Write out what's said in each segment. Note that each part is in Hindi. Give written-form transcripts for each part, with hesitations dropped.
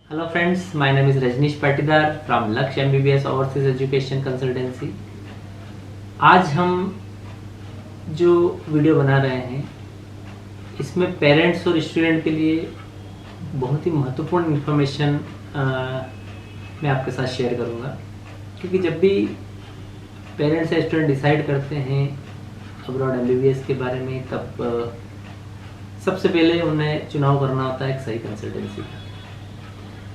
Hello friends, my name is Rajnish Patidar from Laksh MBBS Overseas Education Consultancy। आज हम जो वीडियो बना रहे हैं इसमें पेरेंट्स और स्टूडेंट के लिए बहुत ही महत्वपूर्ण इन्फॉर्मेशन मैं आपके साथ शेयर करूंगा, क्योंकि जब भी पेरेंट्स या स्टूडेंट डिसाइड करते हैं अब्रॉड MBBS के बारे में तब सबसे पहले उन्हें चुनाव करना होता है एक सही कंसल्टेंसी का।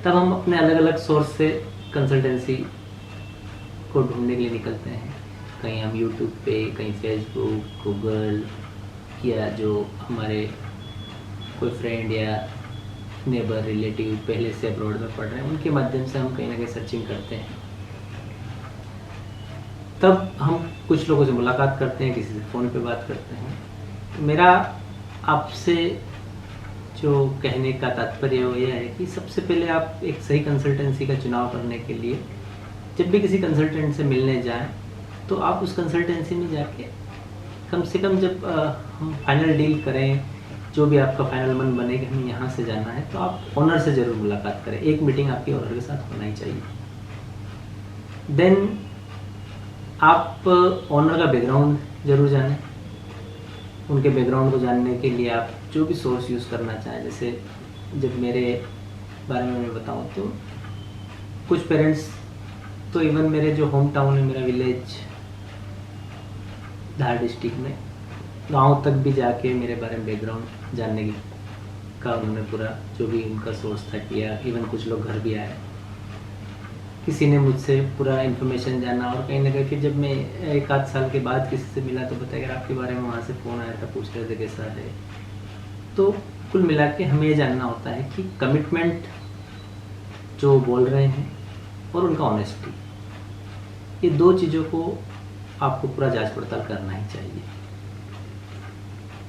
तब हम अपने अलग अलग सोर्स से कंसल्टेंसी को ढूंढने के लिए निकलते हैं। कहीं हम यूट्यूब पे, कहीं फेसबुक, गूगल, या जो हमारे कोई फ्रेंड या नेबर रिलेटिव पहले से अब्रॉड में पढ़ रहे हैं उनके माध्यम से हम कहीं ना कहीं सर्चिंग करते हैं। तब हम कुछ लोगों से मुलाकात करते हैं, किसी से फ़ोन पे बात करते हैं। मेरा आपसे जो कहने का तात्पर्य वो यह है कि सबसे पहले आप एक सही कंसल्टेंसी का चुनाव करने के लिए जब भी किसी कंसल्टेंट से मिलने जाएं तो आप उस कंसल्टेंसी में जाके कम से कम जब हम फाइनल डील करें, जो भी आपका फाइनल मन बने कि हमें यहाँ से जाना है, तो आप ओनर से ज़रूर मुलाकात करें। एक मीटिंग आपकी ओनर के साथ होना ही चाहिए। देन आप ओनर का बैकग्राउंड ज़रूर जानें। उनके बैकग्राउंड को जानने के लिए आप जो भी सोर्स यूज़ करना चाहें, जैसे जब मेरे बारे में मैं बताऊं तो कुछ पेरेंट्स तो इवन मेरे जो होम टाउन है, मेरा विलेज धार डिस्ट्रिक्ट में, गांव तक भी जाके मेरे बारे में बैकग्राउंड जानने का उन्होंने पूरा जो भी उनका सोर्स था किया। इवन कुछ लोग घर भी आए, किसी ने मुझसे पूरा इन्फॉर्मेशन जाना। और कहीं ना कहीं फिर जब मैं एक आध साल के बाद किसी से मिला तो बताया यार आपके बारे में वहाँ से फ़ोन आया था, पूछ रहे थे कैसा है। तो कुल मिला के हमें ये जानना होता है कि कमिटमेंट जो बोल रहे हैं और उनका ऑनेस्टी, ये दो चीज़ों को आपको पूरा जांच पड़ताल करना ही चाहिए।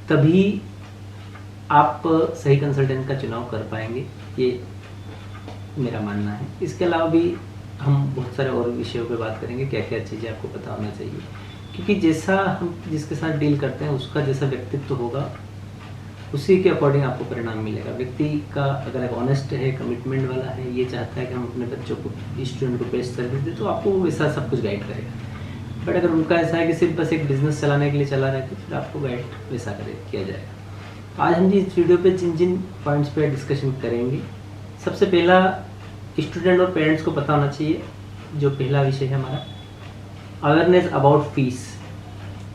तभी आप सही कंसल्टेंट का चुनाव कर पाएंगे, ये मेरा मानना है। इसके अलावा भी हम बहुत सारे और विषयों पे बात करेंगे, क्या क्या चीज़ें आपको पता होना चाहिए, क्योंकि जैसा हम जिसके साथ डील करते हैं उसका जैसा व्यक्तित्व होगा उसी के अकॉर्डिंग आपको परिणाम मिलेगा। व्यक्ति का अगर एक ऑनेस्ट है, कमिटमेंट वाला है, ये चाहता है कि हम अपने बच्चों को, स्टूडेंट को बेस्ट सर्विस दें, तो आपको वैसा सब कुछ गाइड करेगा। बट अगर उनका ऐसा है कि सिर्फ बस एक बिजनेस चलाने के लिए चला रहे तो फिर आपको गाइड वैसा किया जाएगा। आज हम इस वीडियो पे जिन जिन पॉइंट्स पे डिस्कशन करेंगे, सबसे पहला स्टूडेंट और पेरेंट्स को पता होना चाहिए, जो पहला विषय है हमारा अवेयरनेस अबाउट फीस।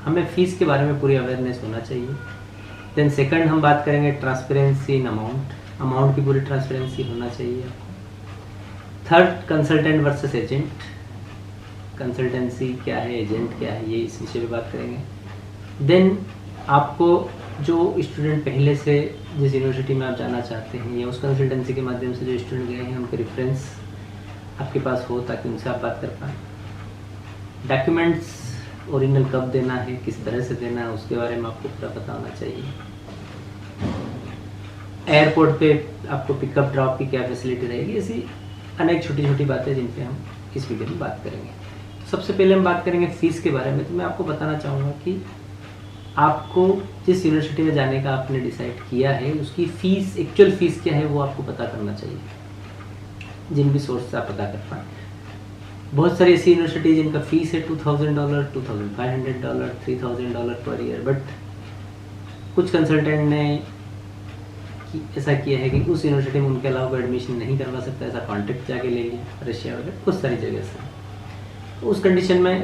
हमें फ़ीस के बारे में पूरी अवेयरनेस होना चाहिए। देन सेकंड हम बात करेंगे ट्रांसपेरेंसी इन अमाउंट की पूरी ट्रांसपेरेंसी होना चाहिए आपको। Third consultant versus agent, consultancy क्या है, एजेंट क्या है, ये इस विषय पे बात करेंगे। देन आपको जो स्टूडेंट पहले से जिस यूनिवर्सिटी में आप जाना चाहते हैं या उस कंसल्टेंसी के माध्यम से जो स्टूडेंट गए हैं उनके रेफरेंस आपके पास हो ताकि उनसे आप बात कर पाएँ। डॉक्यूमेंट्स ओरिजिनल कब देना है, किस तरह से देना है, उसके बारे में आपको पूरा पता होना चाहिए। एयरपोर्ट पे आपको पिकअप ड्रॉप की क्या फैसिलिटी रहेगी, ऐसी अनेक छोटी छोटी बातें जिन पे हम इस वीडियो में बात करेंगे। सबसे पहले हम बात करेंगे फ़ीस के बारे में। तो मैं आपको बताना चाहूँगा कि आपको जिस यूनिवर्सिटी में जाने का आपने डिसाइड किया है उसकी फ़ीस, एक्चुअल फ़ीस क्या है वो आपको पता करना चाहिए, जिन भी सोर्स से आप पता कर पाएँ। बहुत सारी ऐसी यूनिवर्सिटी जिनका फ़ीस है $2000, $2500, $3000 पर ईयर। बट कुछ कंसल्टेंट ने ऐसा किया है कि उस यूनिवर्सिटी में उनके अलावा कोई एडमिशन नहीं करवा सकता, ऐसा कॉन्ट्रैक्ट जाके ले लिया, रशिया वगैरह कुछ सारी जगह से। तो उस कंडीशन में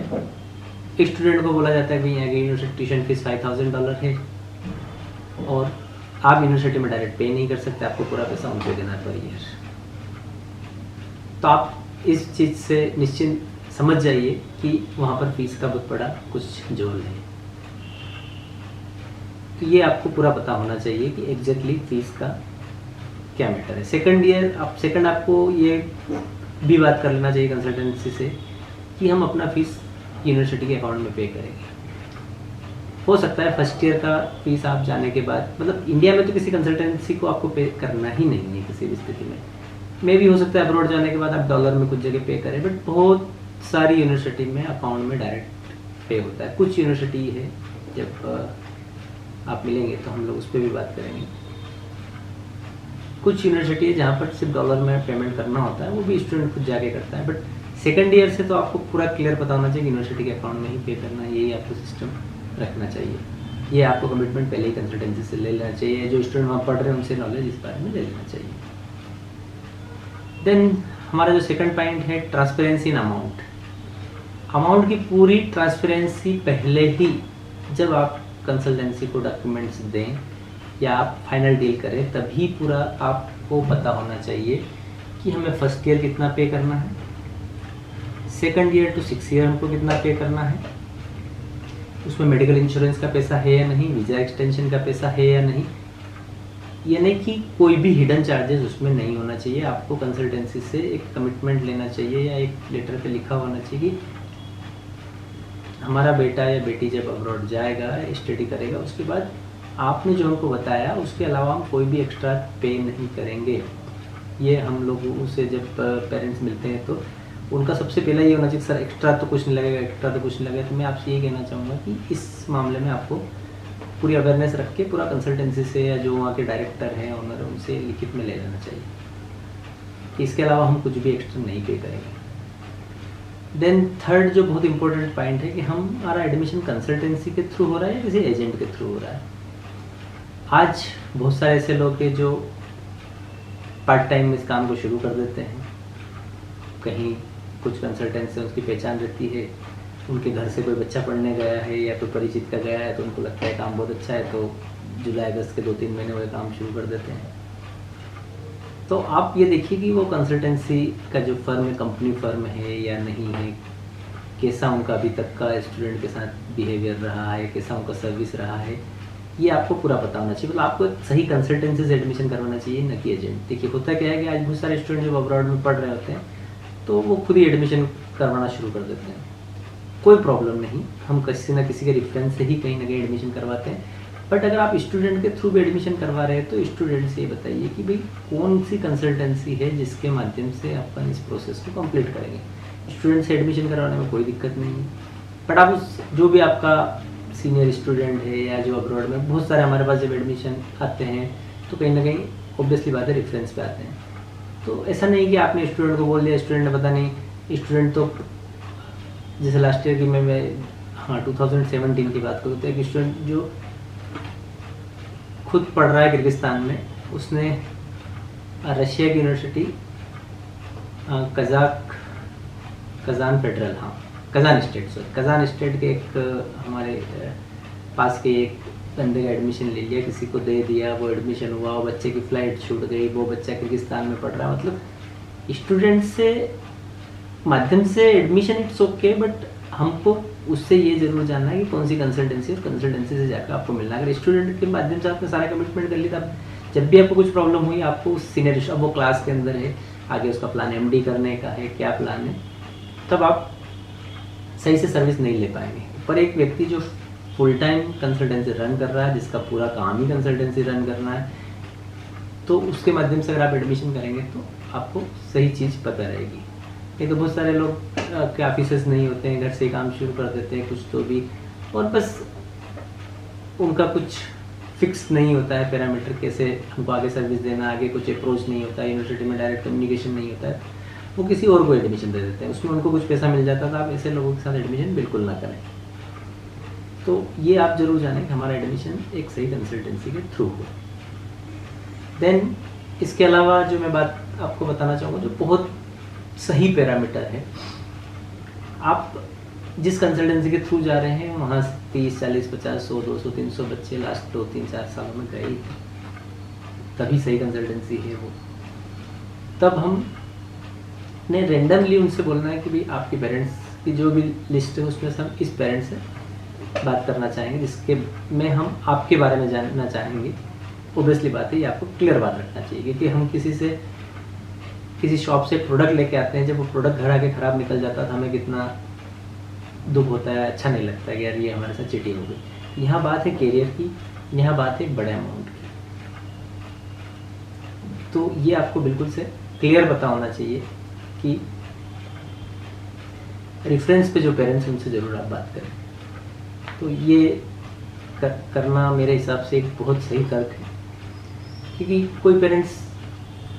एक स्टूडेंट को बोला जाता है कि यहाँ की यूनिवर्सिटी ट्यूशन फीस $5000 है और आप यूनिवर्सिटी में डायरेक्ट पे नहीं कर सकते, आपको पूरा पैसा उनको देना है पर ईयर। तो आप इस चीज़ से निश्चिंत समझ जाइए कि वहाँ पर फीस का बहुत बड़ा कुछ जोल है। तो ये आपको पूरा पता होना चाहिए कि एग्जैक्टली फीस का क्या मैटर है। सेकंड आपको ये भी बात कर लेना चाहिए कंसल्टेंसी से कि हम अपना फीस यूनिवर्सिटी के अकाउंट में पे करेंगे। हो सकता है फर्स्ट ईयर का फीस आप जाने के बाद, मतलब इंडिया में तो किसी कंसल्टेंसी को आपको पे करना ही नहीं है किसी भी स्थिति में। मे भी हो सकता है अब्रॉड जाने के बाद आप डॉलर में कुछ जगह पे करें, बट बहुत सारी यूनिवर्सिटी में अकाउंट में डायरेक्ट पे होता है। कुछ यूनिवर्सिटी है, जब आप मिलेंगे तो हम लोग उस पर भी बात करेंगे। कुछ यूनिवर्सिटी है जहाँ पर सिर्फ डॉलर में पेमेंट करना होता है, वो भी स्टूडेंट खुद जाके करता है। बट सेकंड ईयर से तो आपको पूरा क्लियर पता होना चाहिए कि यूनिवर्सिटी के अकाउंट में ही पे करना है, यही आपको सिस्टम रखना चाहिए। ये आपको कमिटमेंट पहले ही कंसल्टेंसी से ले लेना चाहिए, जो स्टूडेंट वहाँ पढ़ रहे हैं उनसे नॉलेज इस बारे में ले लेना चाहिए। देन हमारा जो सेकंड पॉइंट है ट्रांसपेरेंसी इन अमाउंट। अमाउंट की पूरी ट्रांसपेरेंसी पहले ही, जब आप कंसल्टेंसी को डॉक्यूमेंट्स दें या आप फाइनल डील करें, तभी पूरा आपको पता होना चाहिए कि हमें फर्स्ट ईयर कितना पे करना है, सेकंड ईयर टू 6 ईयर हमको कितना पे करना है, उसमें मेडिकल इंश्योरेंस का पैसा है या नहीं, वीज़ा एक्सटेंशन का पैसा है या नहीं, यानी कि कोई भी हिडन चार्जेस उसमें नहीं होना चाहिए। आपको कंसल्टेंसी से एक कमिटमेंट लेना चाहिए या एक लेटर पे लिखा होना चाहिए कि हमारा बेटा या बेटी जब अब्रॉड जाएगा, स्टडी करेगा, उसके बाद आपने जो हमको बताया उसके अलावा हम कोई भी एक्स्ट्रा पे नहीं करेंगे। ये हम लोगों से जब पेरेंट्स मिलते हैं तो उनका सबसे पहला ये होना चाहिए सर एक्स्ट्रा तो कुछ नहीं लगेगा, एक्स्ट्रा तो कुछ नहीं लगेगा। तो मैं आपसे ये कहना चाहूँगा कि इस मामले में आपको पूरी अवेयरनेस रख के पूरा कंसल्टेंसी से या जो वहाँ के डायरेक्टर हैं, ऑनर, उनसे लिखित में ले लेना चाहिए कि इसके अलावा हम कुछ भी एक्स्ट्रा नहीं पे करेंगे। देन थर्ड जो बहुत इंपॉर्टेंट पॉइंट है कि हमारा एडमिशन कंसल्टेंसी के थ्रू हो रहा है या किसी एजेंट के थ्रू हो रहा है। आज बहुत सारे ऐसे लोग हैं जो पार्ट टाइम इस काम को शुरू कर देते हैं। कहीं कुछ कंसल्टेंट से उसकी पहचान रहती है, उनके घर से कोई बच्चा पढ़ने गया है या कोई परिचित का गया है तो उनको लगता है काम बहुत अच्छा है, तो जुलाई अगस्त के 2-3 महीने वो काम शुरू कर देते हैं। तो आप ये देखिए कि वो कंसल्टेंसी का जो फर्म है, कंपनी फर्म है या नहीं है, कैसा उनका अभी तक का स्टूडेंट के साथ बिहेवियर रहा है, कैसा उनका सर्विस रहा है, ये आपको पूरा पता होना चाहिए। मतलब आपको सही कंसल्टेंसी से एडमिशन करवाना चाहिए, न कि एजेंट। देखिए होता क्या है कि आज बहुत सारे स्टूडेंट जब अब्रॉड में पढ़ रहे होते हैं तो वो खुद ही एडमिशन करवाना शुरू कर देते हैं। कोई प्रॉब्लम नहीं, हम किसी न किसी के रेफरेंस से ही कहीं ना कहीं एडमिशन करवाते हैं। बट अगर आप स्टूडेंट के थ्रू भी एडमिशन करवा रहे हैं तो स्टूडेंट से ये बताइए कि भाई कौन सी कंसल्टेंसी है जिसके माध्यम से अपन इस प्रोसेस को कंप्लीट करेंगे। स्टूडेंट से एडमिशन करवाने में कोई दिक्कत नहीं है, बट आप उस जो भी आपका सीनियर स्टूडेंट है या जो अब्रॉड में, बहुत सारे हमारे पास जब एडमिशन आते हैं तो कहीं ना कहीं ऑब्वियसली बात है रेफरेंस पे आते हैं। तो ऐसा नहीं कि आपने स्टूडेंट को बोल दिया, स्टूडेंट ने पता नहीं, स्टूडेंट तो जैसे लास्ट ईयर की मैं 2017 की बात करूँ तो एक स्टूडेंट जो खुद पढ़ रहा है किर्गिस्तान में, उसने रशिया की यूनिवर्सिटी कजान स्टेट के एक हमारे पास के एक बंदे का एडमिशन ले लिया, किसी को दे दिया, वो एडमिशन हुआ, वो बच्चे की फ़्लाइट छूट गई, वो बच्चा किर्गिस्तान में पढ़ रहा है। मतलब स्टूडेंट से माध्यम से एडमिशन इट्स ओके, बट हमको उससे ये ज़रूर जानना है कि कौन सी कंसल्टेंसी है, कंसल्टेंसी से जाकर आपको मिलना है। अगर स्टूडेंट के माध्यम से आपने सारा कमिटमेंट कर लिया, तब जब भी आपको कुछ प्रॉब्लम हुई आपको उस सीनियर, अब वो क्लास के अंदर है, आगे उसका प्लान MD करने का है, क्या प्लान है, तब आप सही से सर्विस नहीं ले पाएंगे। पर एक व्यक्ति जो फुल टाइम कंसल्टेंसी रन कर रहा है, जिसका पूरा काम ही कंसल्टेंसी रन करना है, तो उसके माध्यम से अगर आप एडमिशन करेंगे तो आपको सही चीज़ पता रहेगी। नहीं तो बहुत सारे लोग के ऑफिसेस नहीं होते हैं, घर से काम शुरू कर देते हैं कुछ तो भी, और बस उनका कुछ फिक्स नहीं होता है पैरामीटर, कैसे हमको आगे सर्विस देना, आगे कुछ अप्रोच नहीं होता है, यूनिवर्सिटी में डायरेक्ट कम्युनिकेशन नहीं होता है, वो किसी और को एडमिशन दे देते हैं, उसमें उनको कुछ पैसा मिल जाता था। आप ऐसे लोगों के साथ एडमिशन बिल्कुल ना करें। तो ये आप जरूर जानें कि हमारा एडमिशन एक सही कंसल्टेंसी के थ्रू हो। देन इसके अलावा जो मैं बात आपको बताना चाहूँगा, जो बहुत सही पैरामीटर है, आप जिस कंसल्टेंसी के थ्रू जा रहे हैं वहाँ 30, 40, 50, 100, 200, 300 बच्चे लास्ट 2, 3, 4 सालों में गए, तभी सही कंसल्टेंसी है वो। तब हम ने रेंडमली उनसे बोलना है कि भाई आपके पेरेंट्स की जो भी लिस्ट है उसमें से हम इस पेरेंट्स से बात करना चाहेंगे जिसके में हम आपके बारे में जानना चाहेंगे। ओबियसली बात है, ये आपको क्लियर बात रखना चाहिए, क्योंकि हम किसी शॉप से प्रोडक्ट लेके आते हैं, जब वो प्रोडक्ट घर आके ख़राब निकल जाता है तो हमें कितना दुख होता है, अच्छा नहीं लगता है कि यार ये हमारे साथ चीटिंग हो गई। यहाँ बात है कैरियर की, यहाँ बात है बड़े अमाउंट की। तो ये आपको बिल्कुल से क्लियर पता होना चाहिए कि रेफरेंस पे जो पेरेंट्स उनसे ज़रूर आप बात करें। तो ये करना मेरे हिसाब से एक बहुत सही तर्क है, क्योंकि कोई पेरेंट्स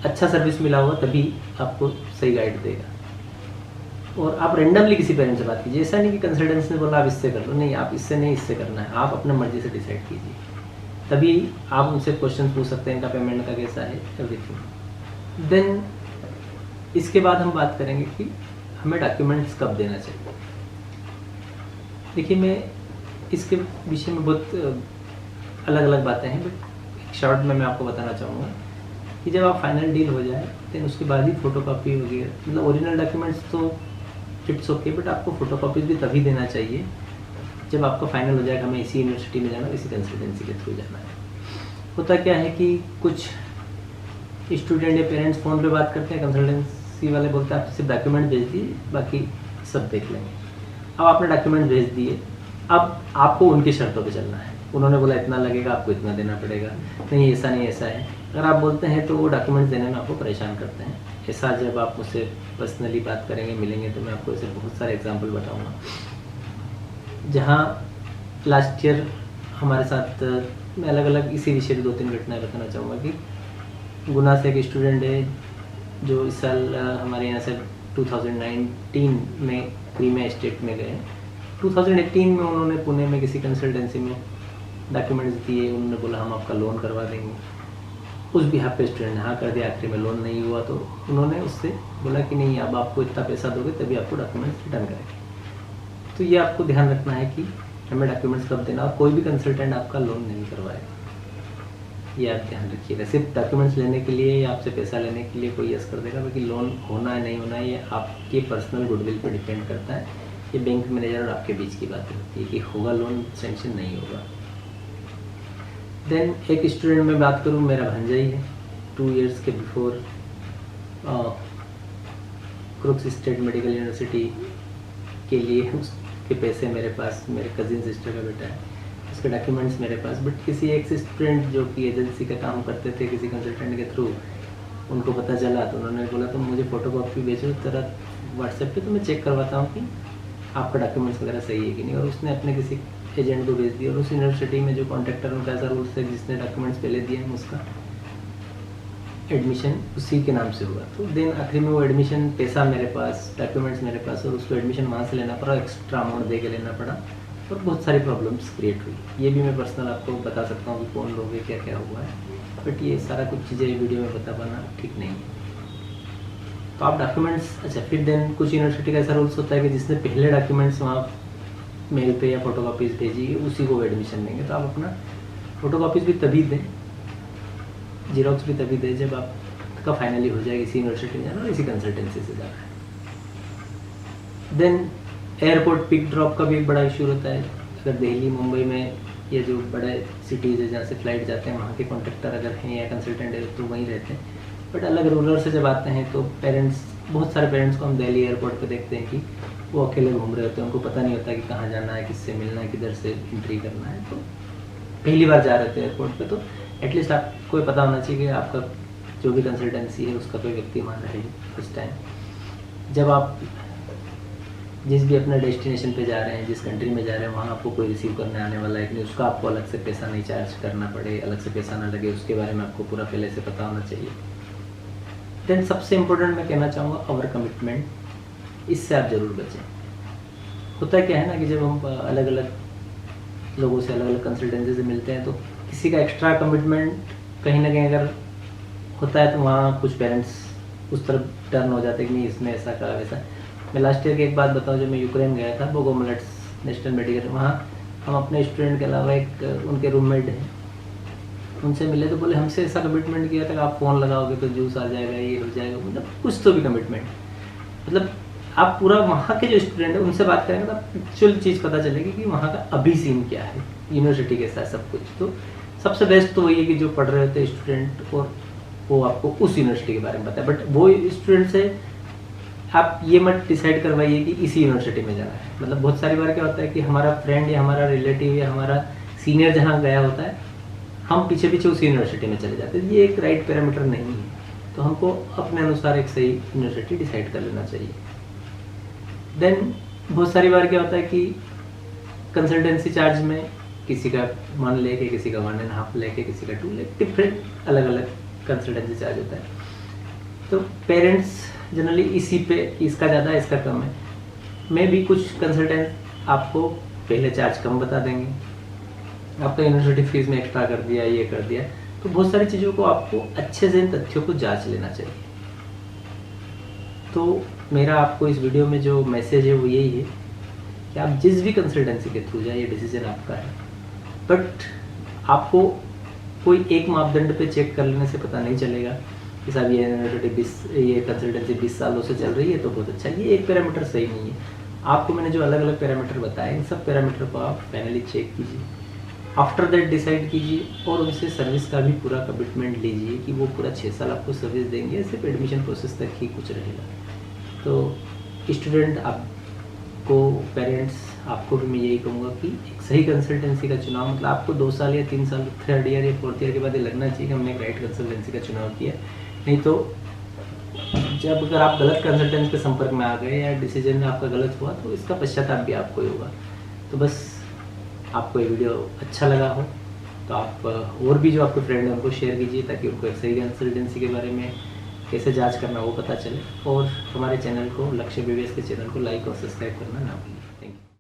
अच्छा सर्विस मिला होगा तभी आपको सही गाइड देगा। और आप रेंडमली किसी पेरेंट से बात कीजिए, ऐसा नहीं कि कंसल्टेंसी ने बोला आप इससे कर लो, नहीं, आप इससे नहीं, इससे करना है, आप अपने मर्जी से डिसाइड कीजिए, तभी आप उनसे क्वेश्चन पूछ सकते हैं इनका पेमेंट का कैसा है, एवरीथिंग। देन इसके बाद हम बात करेंगे कि हमें डॉक्यूमेंट्स कब देना चाहिए। देखिए, मैं इसके विषय में बहुत अलग अलग बातें हैं, बट शॉर्ट में मैं आपको बताना चाहूँगा कि जब आप फाइनल डील हो जाए देन उसके बाद ही फ़ोटोकॉपी वगैरह, मतलब ओरिजिनल डॉक्यूमेंट्स तो इट्स ओके, बट आपको फ़ोटोकॉपीज भी तभी देना चाहिए जब आपका फाइनल हो जाएगा हमें इसी यूनिवर्सिटी में जाना, इसी कंसल्टेंसी के थ्रू जाना है। होता क्या है कि कुछ स्टूडेंट या पेरेंट्स फ़ोन पे बात करते हैं, कंसल्टेंसी वाले बोलते हैं आप सिर्फ डॉक्यूमेंट भेज दिए, बाकी सब देख लेंगे। अब आपने डॉक्यूमेंट भेज दिए, अब आपको उनकी शर्तों पे चलना है। उन्होंने बोला इतना लगेगा, आपको इतना देना पड़ेगा, नहीं ऐसा नहीं ऐसा है। अगर आप बोलते हैं तो वो डॉक्यूमेंट्स देने में आपको परेशान करते हैं। ऐसा जब आप मुझसे पर्सनली बात करेंगे, मिलेंगे, तो मैं आपको ऐसे बहुत सारे एग्जांपल बताऊंगा। जहाँ लास्ट ईयर हमारे साथ, मैं अलग अलग इसी विषय पर 2-3 घटनाएं बताना चाहूँगा कि गुना से एक स्टूडेंट है जो इस साल हमारे यहाँ से 2019 में प्रीमियर स्टेट में गए। 2018 में उन्होंने पुणे में किसी कंसल्टेंसी में डॉक्यूमेंट्स दिए, उन्होंने बोला हम आपका लोन करवा देंगे। उस बिहाफ पे स्टूडेंट ने हाँ कर दिया, आखिरी में लोन नहीं हुआ तो उन्होंने उससे बोला कि नहीं, अब आपको इतना पैसा दोगे तभी आपको डॉक्यूमेंट्स रिटर्न करेंगे। तो ये आपको ध्यान रखना है कि हमें डॉक्यूमेंट्स कब देना, और कोई भी कंसल्टेंट आपका लोन नहीं करवाएगा, ये आप ध्यान रखिएगा। सिर्फ डॉक्यूमेंट्स लेने के लिए या आपसे पैसा लेने के लिए कोई यस कर देगा, बाकी लोन होना है नहीं होना है ये आपके पर्सनल गुडविल पर डिपेंड करता है। ये बैंक मैनेजर और आपके बीच की बात होती है कि होगा लोन, सेंक्शन नहीं होगा। देन एक स्टूडेंट में बात करूँ, मेरा भांजा ही है। 2 इयर्स के before Kursk state medical university के लिए उसके पैसे मेरे पास, मेरे कजिन सिस्टर का बेटा है, उसके डॉक्यूमेंट्स मेरे पास। बट किसी एक स्टूडेंट जो कि एजेंसी का काम करते थे किसी कंसल्टेंट के थ्रू, उनको पता चला तो उन्होंने बोला तुम मुझे फ़ोटोकॉपी भेजो तेरा व्हाट्सएप पे, तो मैं चेक करवाता हूँ कि आपका डॉक्यूमेंट्स वगैरह सही है कि नहीं। और उसने अपने किसी एजेंट को भेज दिया, और उस यूनिवर्सिटी में जो कॉन्ट्रैक्टर उनका ऐसा रूल्स है जिसने डॉक्यूमेंट्स पहले दिए हैं उसका एडमिशन उसी के नाम से हुआ। तो देन आखिरी में वो एडमिशन, पैसा मेरे पास, डॉक्यूमेंट्स मेरे पास, और उसको एडमिशन वहाँ से लेना पड़ा, एक्स्ट्रा अमाउंट दे के लेना पड़ा, और बहुत सारी प्रॉब्लम्स क्रिएट हुई। ये भी मैं पर्सनल आपको बता सकता हूँ कि कौन लोग हैं, क्या क्या हुआ है, बट ये सारा कुछ चीज़ें वीडियो में बता पाना ठीक नहीं है। तो आप डॉक्यूमेंट्स, अच्छा फिर देन कुछ यूनिवर्सिटी का ऐसा रूल्स होता है कि जिसने पहले डॉक्यूमेंट्स वहाँ मेल पे या फोटोकॉपीज़ भेजी उसी को एडमिशन देंगे। तो आप अपना फोटोकॉपीज़ भी तभी दें, जीरोक्स भी तभी दें जब आपका फाइनली हो जाए इसी यूनिवर्सिटी में जाना और इसी कंसल्टेंसी से जाना है। देन एयरपोर्ट पिक ड्रॉप का भी एक बड़ा इशू होता है। अगर दिल्ली, मुंबई में ये जो बड़े सिटीज़ है जहाँ से फ्लाइट जाते हैं, वहाँ के कॉन्ट्रैक्टर अगर हैं या कंसल्टेंट है तो वहीं रहते हैं। बट अलग रूरल से जब आते हैं तो पेरेंट्स, बहुत सारे पेरेंट्स को हम दिल्ली एयरपोर्ट पे देखते हैं कि वो अकेले घूम रहे होते हैं, उनको पता नहीं होता कि कहाँ जाना है, किससे मिलना है, किधर से एंट्री करना है। तो पहली बार जा रहे थे एयरपोर्ट पे, तो एटलीस्ट आपको पता होना चाहिए कि आपका जो भी कंसल्टेंसी है उसका कोई व्यक्ति वहाँ रहे उस टाइम। जब आप जिस भी अपने डेस्टिनेशन पे जा रहे हैं, जिस कंट्री में जा रहे हैं, वहाँ आपको कोई रिसीव करने आने वाला है कि नहीं, उसका आपको अलग से पैसा नहीं चार्ज करना पड़े, अलग से पैसा ना लगे, उसके बारे में आपको पूरा पहले से पता होना चाहिए। देन सबसे इम्पोर्टेंट मैं कहना चाहूँगा ओवर कमिटमेंट, इससे आप ज़रूर बचें। होता क्या है ना कि जब हम अलग अलग लोगों से, अलग अलग कंसल्टेंसी से मिलते हैं तो किसी का एक्स्ट्रा कमिटमेंट कहीं ना कहीं अगर होता है तो वहाँ कुछ पेरेंट्स उस तरफ टर्न हो जाते हैं कि नहीं इसमें ऐसा कहा वैसा। मैं लास्ट ईयर की एक बात बताऊँ, जब मैं यूक्रेन गया था, बोगोमलेट्स नेशनल मेडिकल, वहाँ हम अपने स्टूडेंट के अलावा एक उनके रूममेट हैं, उनसे मिले तो बोले हमसे ऐसा कमिटमेंट किया था कि आप फ़ोन लगाओगे तो जूस आ जाएगा, ये हो जाएगा, मतलब कुछ तो भी कमिटमेंट। मतलब आप पूरा वहाँ के जो स्टूडेंट है उनसे बात करेंगे तो आपको एक्चुअल चीज़ पता चलेगी कि वहाँ का अभी सीन क्या है यूनिवर्सिटी के साथ सब कुछ। तो सबसे बेस्ट तो वही है कि जो पढ़ रहे होते हैं स्टूडेंट और वो आपको उस यूनिवर्सिटी के बारे में बताए। बट वो स्टूडेंट से आप ये मत डिसाइड करवाइए कि इसी यूनिवर्सिटी में जाना है। मतलब बहुत सारी बार क्या होता है कि हमारा फ्रेंड या हमारा रिलेटिव या हमारा सीनियर जहाँ गया होता है, हम पीछे पीछे उस यूनिवर्सिटी में चले जाते हैं। ये एक राइट पैरामीटर नहीं है, तो हमको अपने अनुसार एक सही यूनिवर्सिटी डिसाइड कर लेना चाहिए। देन बहुत सारी बार क्या होता है कि कंसल्टेंसी चार्ज में किसी का 1 लेके, किसी का 1.5 लेके, किसी का 2 लेके, डिफरेंट अलग अलग कंसल्टेंसी चार्ज होता है। तो पेरेंट्स जनरली इसी पे इसका ज़्यादा इसका कम है। मैं भी कुछ कंसल्टेंट आपको पहले चार्ज कम बता देंगे, आपका यूनिवर्सिटी फीस में एक्स्ट्रा कर दिया, ये कर दिया। तो बहुत सारी चीज़ों को आपको अच्छे से इन तथ्यों को जांच लेना चाहिए। तो मेरा आपको इस वीडियो में जो मैसेज है वो यही है कि आप जिस भी कंसल्टेंसी के थ्रू जाए, ये डिसीजन आपका है, बट आपको कोई एक मापदंड पे चेक कर लेने से पता नहीं चलेगा कि साहब ये यूनिवर्सिटी ये कंसल्टेंसी 20 सालों से चल रही है तो बहुत अच्छा है। ये एक पैरामीटर सही नहीं है। आपको मैंने जो अलग अलग पैरामीटर बताए, इन सब पैरामीटर को आप फाइनली चेक कीजिए, आफ्टर दैट डिसाइड कीजिए और उनसे सर्विस का भी पूरा कमिटमेंट लीजिए कि वो पूरा 6 साल आपको सर्विस देंगे, सिर्फ एडमिशन प्रोसेस तक ही कुछ रहेगा। तो स्टूडेंट आपको, पेरेंट्स आपको भी मैं यही कहूँगा कि एक सही कंसल्टेंसी का चुनाव, मतलब आपको 2 साल या 3 साल, 3rd ईयर या 4th ईयर के बाद ये लगना चाहिए कि हमने एक राइट कंसल्टेंसी का चुनाव किया। नहीं तो जब अगर आप गलत कंसल्टेंसी के संपर्क में आ गए या डिसीजन आपका गलत हुआ तो इसका पश्चाताप भी आपको ही होगा। तो बस आपको ये वीडियो अच्छा लगा हो तो आप और भी जो आपके फ्रेंड हैं उनको शेयर कीजिए, ताकि उनको एक सही कंसल्टेंसी के बारे में कैसे जांच करना वो पता चले। और हमारे चैनल को, लक्ष्य BVS के चैनल को लाइक और सब्सक्राइब करना ना भूलिए।